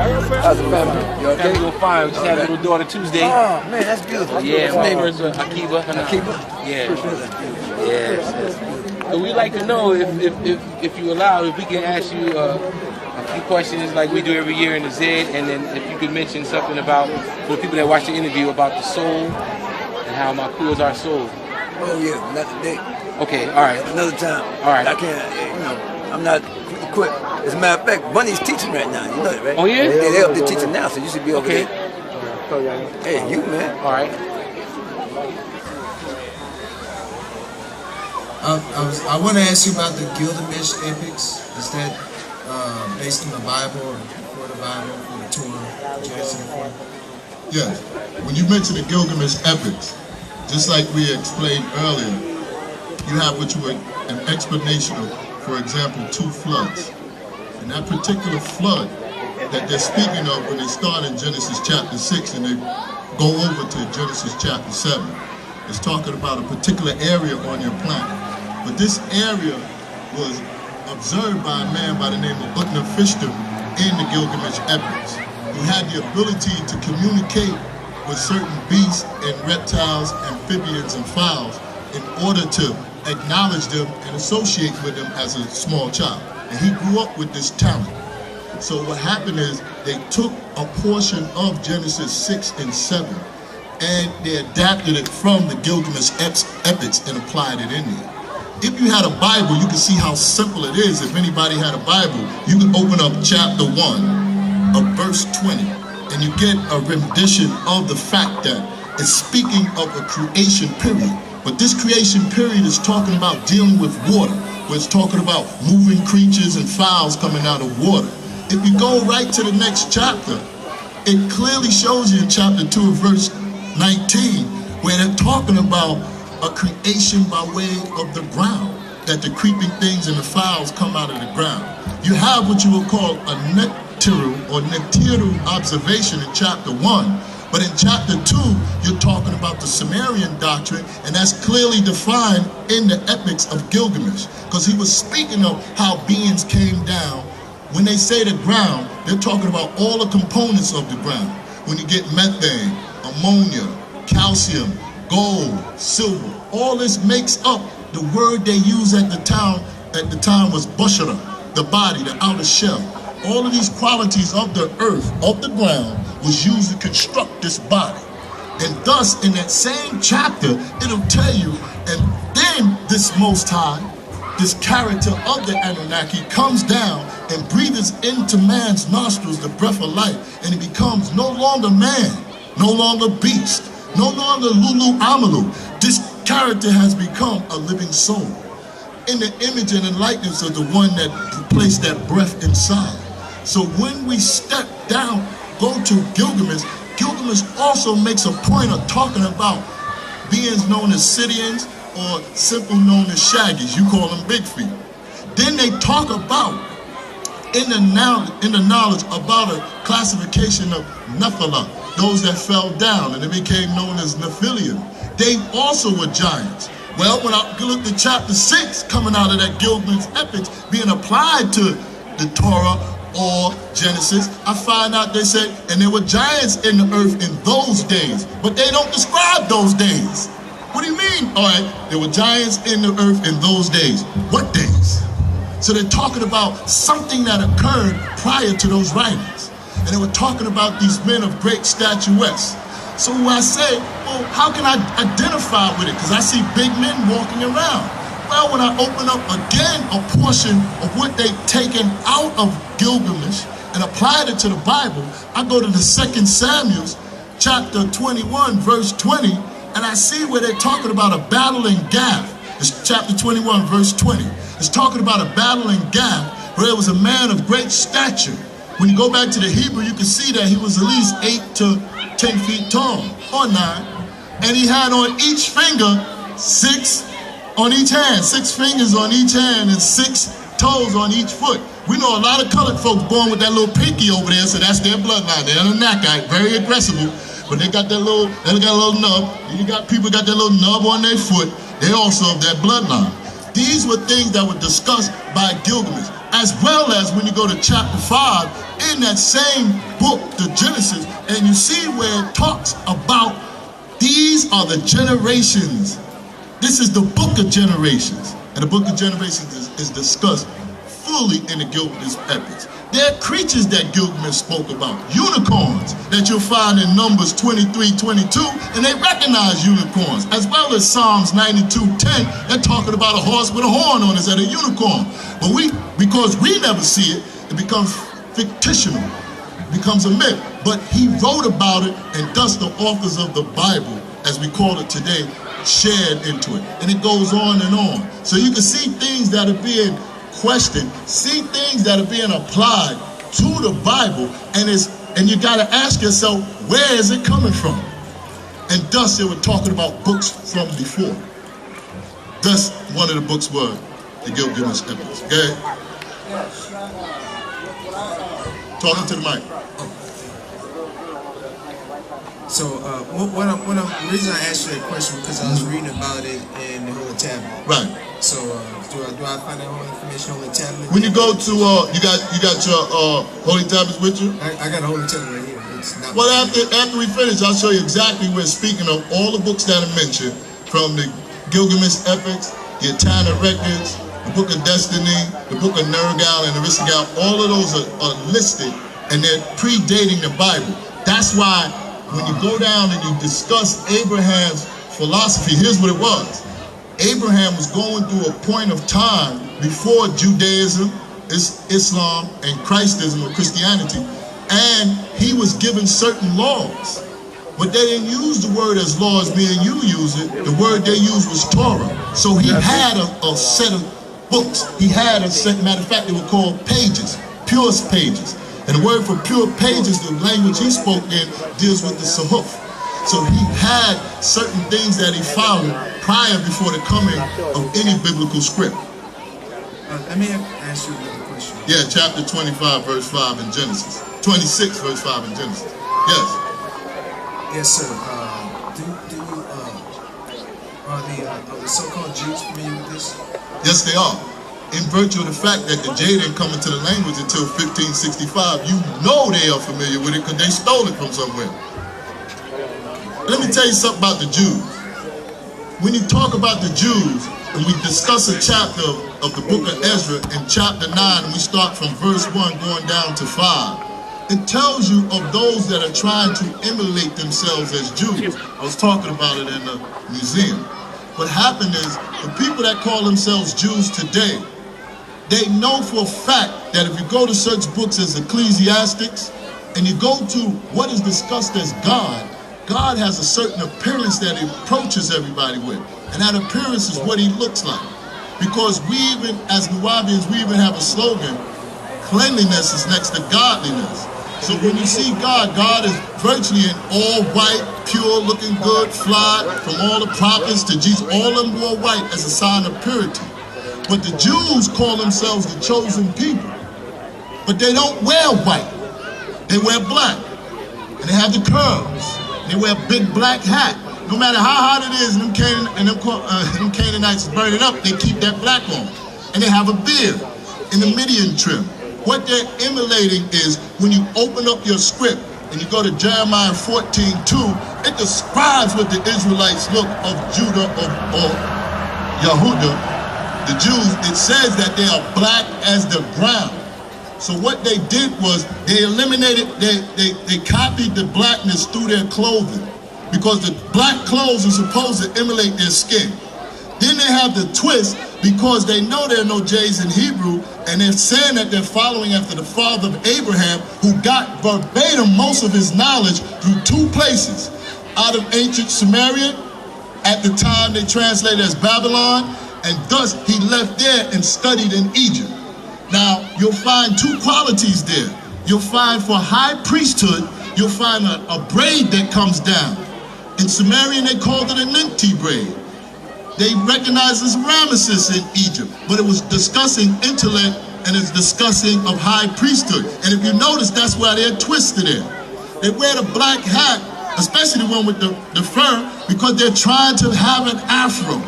How's the family? You okay? Doing fine. We just had a little daughter Tuesday. Oh, man, that's beautiful. Yeah, my name is Akiba. Akiba? Yeah. Yes. So we'd like to know if you allow, if we can ask you a few questions like we do every year in the Zed, and then if you could mention something about, for the people that watch the interview, about the soul and how Maku is our soul. Oh, yeah, not today. Okay, all right. Another time. All right. I can't, I'm not equipped. As a matter of fact, Bunny's teaching right now. You know that, right? Oh, yeah? They're up there teaching now, so you should be over okay. there. Hey, you, man. All right. I want to ask you about the Gilgamesh epics. Is that based on the Bible or for the Bible, for the Torah, Genesis? Yes. When you mention the Gilgamesh epics, just like we explained earlier, you have what you would an explanation of, for example, 2 floods. And that particular flood that they're speaking of when they start in Genesis chapter 6 and they go over to Genesis chapter 7, it's talking about a particular area on your planet. But this area was observed by a man by the name of Utnapishtim in the Gilgamesh epics. He had the ability to communicate with certain beasts and reptiles, amphibians and fowls in order to acknowledge them and associate with them as a small child. And he grew up with this talent. So what happened is they took a portion of Genesis 6 and 7 and they adapted it from the Gilgamesh epics and applied it in there. If you had a Bible, you can see how simple it is. If anybody had a Bible, you can open up chapter 1 of verse 20 and you get a rendition of the fact that it's speaking of a creation period. But this creation period is talking about dealing with water, where it's talking about moving creatures and fowls coming out of water. If you go right to the next chapter, it clearly shows you in chapter 2 of verse 19, where they're talking about a creation by way of the ground, that the creeping things and the fowls come out of the ground. You have what you would call a nectaral observation in chapter 1, but in chapter 2, you're talking about the Sumerian doctrine, and that's clearly defined in the epics of Gilgamesh, because he was speaking of how beings came down. When they say the ground, they're talking about all the components of the ground. When you get methane, ammonia, calcium, gold, silver, all this makes up the word they use at the time was Bushra, the body, the outer shell. All of these qualities of the earth, of the ground, was used to construct this body. And thus, in that same chapter, it'll tell you, and then this Most High, this character of the Anunnaki, comes down and breathes into man's nostrils the breath of life, and he becomes no longer man, no longer beast, no longer Lulu Amalu. This character has become a living soul in the image and the likeness of the one that placed that breath inside. So when we step down, go to Gilgamesh, Gilgamesh also makes a point of talking about beings known as Scythians or simple known as Shaggies. You call them Big Feet. Then they talk about, in the knowledge about a classification of Nephilim, those that fell down and they became known as Nephilim. They also were giants. Well, when I look at chapter 6 coming out of that Gilgamesh epics being applied to the Torah or Genesis, I find out they said, and there were giants in the earth in those days, but they don't describe those days. What do you mean? All right, there were giants in the earth in those days. What days? So they're talking about something that occurred prior to those writings. And they were talking about these men of great statuettes. So when I say, well, how can I identify with it? Because I see big men walking around. Well, when I open up again a portion of what they've taken out of Gilgamesh and applied it to the Bible, I go to the 2 Samuel chapter 21, verse 20, and I see where they're talking about a battle in Gath. It's chapter 21, verse 20. It's talking about a battle in Gath where there was a man of great stature. When you go back to the Hebrew, you can see that he was at least 8 to 10 feet tall, or 9. And he had on each finger 6 on each hand, 6 fingers on each hand and 6 toes on each foot. We know a lot of colored folks born with that little pinky over there, so that's their bloodline. They're Anunnaki, very aggressive, but they got that little, nub. You got people got that little nub on their foot. They also of that bloodline. These were things that were discussed by Gilgamesh. as well as when you go to chapter 5 in that same book, the Genesis, and you see where it talks about these are the generations. This is the book of generations. And the book of generations is discussed fully in the Gilgamesh epics. There are creatures that Gilgamesh spoke about, unicorns that you'll find in Numbers 23:22, and they recognize unicorns, as well as Psalms 92:10. They're talking about a horse with a horn on it, and a unicorn. But because we never see it, it becomes fictional, it becomes a myth. But he wrote about it, and thus the authors of the Bible, as we call it today, shared into it. And it goes on and on. So you can see things that are being questioned, see things that are being applied to the Bible, and you got to ask yourself, where is it coming from? And thus they were talking about books from before. Thus one of the books was the Gilgamesh Epics. Okay? Talking to the mic. So, the reason I asked you that question because I was reading about it in the Holy Tablet. Right. So, do I find that whole information on the tablet? When you go to, you got your Holy Tablets with you? I got a Holy Tablet right here. It's not Well, after we finish, I'll show you exactly where, speaking of all the books that are mentioned, from the Gilgamesh Epics, the Etana Records, the Book of Destiny, the Book of Nergal and Aristogal, all of those are listed, and they're predating the Bible. That's why when you go down and you discuss Abraham's philosophy, here's what it was. Abraham was going through a point of time before Judaism, Islam, and Christism or Christianity, and he was given certain laws. But they didn't use the word as law as me and you use it. The word they used was Torah. So he had a set of books. He had a set, matter of fact, they were called pages, pure pages. And the word for pure pages, the language he spoke in, deals with the Sahuf. So he had certain things that he followed prior before the coming of any biblical script. Let me ask you another question. Yeah, chapter 25, verse 5 in Genesis. 26, verse 5 in Genesis. Yes. Yes, sir. Are the so-called Jews familiar with this? Yes, they are. In virtue of the fact that the J didn't come into the language until 1565, you know they are familiar with it because they stole it from somewhere. Let me tell you something about the Jews. When you talk about the Jews, and we discuss a chapter of the book of Ezra in chapter 9, and we start from verse 1 going down to 5, it tells you of those that are trying to emulate themselves as Jews. I was talking about it in the museum. What happened is, the people that call themselves Jews today, they know for a fact that if you go to such books as Ecclesiastics, and you go to what is discussed as God, God has a certain appearance that he approaches everybody with. And that appearance is what he looks like. Because we even, as Nubians, we even have a slogan, cleanliness is next to godliness. So when you see God, God is virtually in all white, pure, looking good, fly, from all the prophets to Jesus, all of them wore white as a sign of purity. But the Jews call themselves the chosen people. But they don't wear white. They wear black. And they have the curls. They wear a big black hat. No matter how hot it is, and them Canaanites burn it up, they keep that black on. And they have a beard in the Midian trim. What they're emulating is when you open up your script and you go to Jeremiah 14:2, it describes what the Israelites look of Judah or Yehudah. The Jews, it says that they are black as the ground. So what they did was they eliminated, they copied the blackness through their clothing, because the black clothes are supposed to emulate their skin. Then they have the twist, because they know there are no J's in Hebrew, and they're saying that they're following after the father of Abraham, who got verbatim most of his knowledge through two places. Out of ancient Samaria, at the time they translated as Babylon, and thus he left there and studied in Egypt. Now, you'll find two qualities there. You'll find for high priesthood, you'll find a braid that comes down. In Sumerian, they called it a Ninti braid. They recognized as Ramesses in Egypt, but it was discussing intellect and it's discussing of high priesthood. And if you notice, that's why they're twisted in. They wear the black hat, especially the one with the fur, because they're trying to have an afro.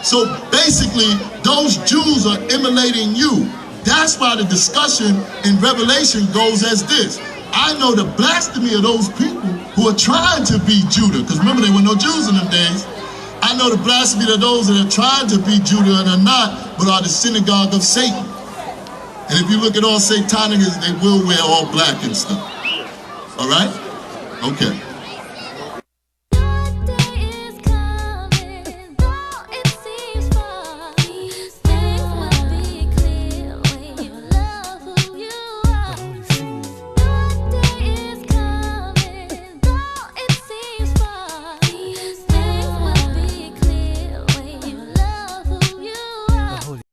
So basically, those Jews are emulating you. That's why the discussion in Revelation goes as this. I know the blasphemy of those people who are trying to be Judah, because remember there were no Jews in them days. I know the blasphemy of those that are trying to be Judah and are not, but are the synagogue of Satan. And if you look at all Satanic, they will wear all black and stuff. All right? Okay.